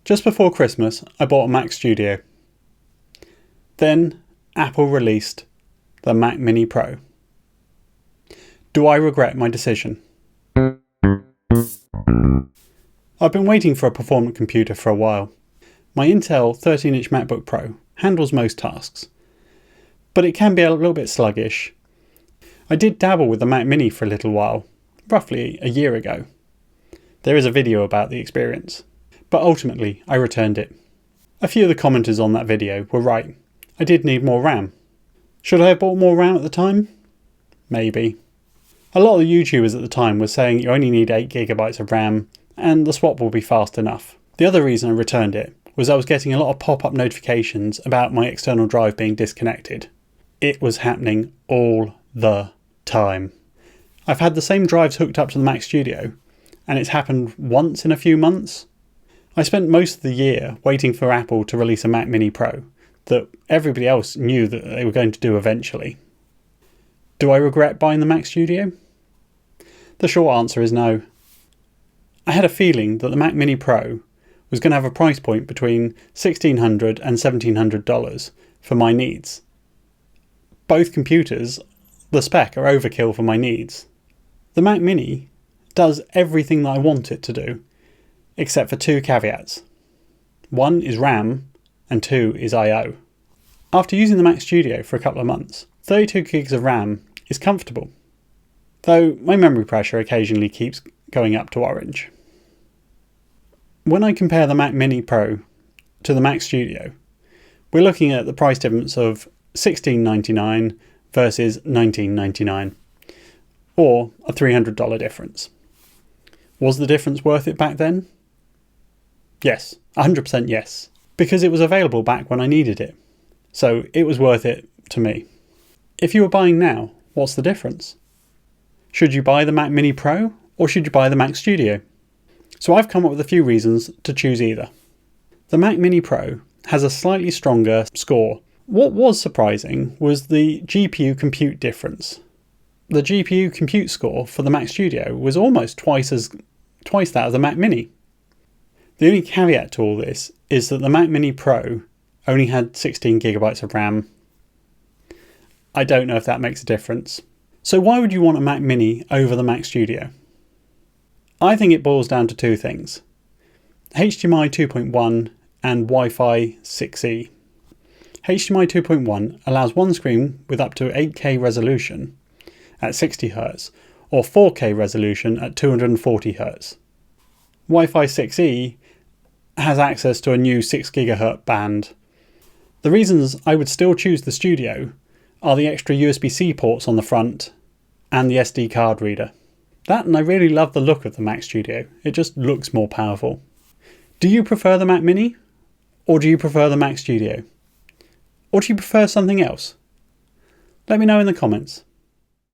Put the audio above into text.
Just before Christmas, I bought a Mac Studio. Then Apple released the Mac Mini Pro. Do I regret my decision? I've been waiting for a performant computer for a while. My Intel 13-inch MacBook Pro handles most tasks, but it can be a little bit sluggish. I did dabble with the Mac Mini for a little while, roughly a year ago. There is a video about the experience, but ultimately I returned it. A few of the commenters on that video were right. I did need more RAM. Should I have bought more RAM at the time? Maybe. A lot of the YouTubers at the time were saying you only need 8GB of RAM and the swap will be fast enough. The other reason I returned it was I was getting a lot of pop-up notifications about my external drive being disconnected. It was happening all the time. I've had the same drives hooked up to the Mac Studio, and it's happened once in a few months. I spent most of the year waiting for Apple to release a Mac Mini Pro that everybody else knew that they were going to do eventually. Do I regret buying the Mac Studio? The short answer is no. I had a feeling that the Mac Mini Pro was going to have a price point between $1,600 and $1,700 for my needs. Both computers, the spec, are overkill for my needs. The Mac Mini does everything that I want it to do, except for two caveats. One is RAM, and two is I/O. After using the Mac Studio for a couple of months, 32 gigs of RAM is comfortable, though my memory pressure occasionally keeps going up to orange. When I compare the Mac Mini Pro to the Mac Studio, we're looking at the price difference of $16.99 versus $19.99, or a $300 difference. Was the difference worth it back then? Yes, 100% yes, because it was available back when I needed it, so it was worth it to me. If you were buying now, what's the difference? Should you buy the Mac Mini Pro or should you buy the Mac Studio? So I've come up with a few reasons to choose either. The Mac Mini Pro has a slightly stronger score. What was surprising was the GPU compute difference. The GPU compute score for the Mac Studio was almost twice that of the Mac Mini. The only caveat to all this is that the Mac Mini Pro only had 16GB of RAM. I don't know if that makes a difference. So why would you want a Mac Mini over the Mac Studio? I think it boils down to two things: HDMI 2.1 and Wi-Fi 6E. HDMI 2.1 allows one screen with up to 8K resolution at 60Hz or 4K resolution at 240Hz. Wi-Fi 6E has access to a new 6GHz band. The reasons I would still choose the Studio are the extra USB-C ports on the front and the SD card reader. That, and I really love the look of the Mac Studio. It just looks more powerful. Do you prefer the Mac Mini? Or do you prefer the Mac Studio? Or do you prefer something else? Let me know in the comments.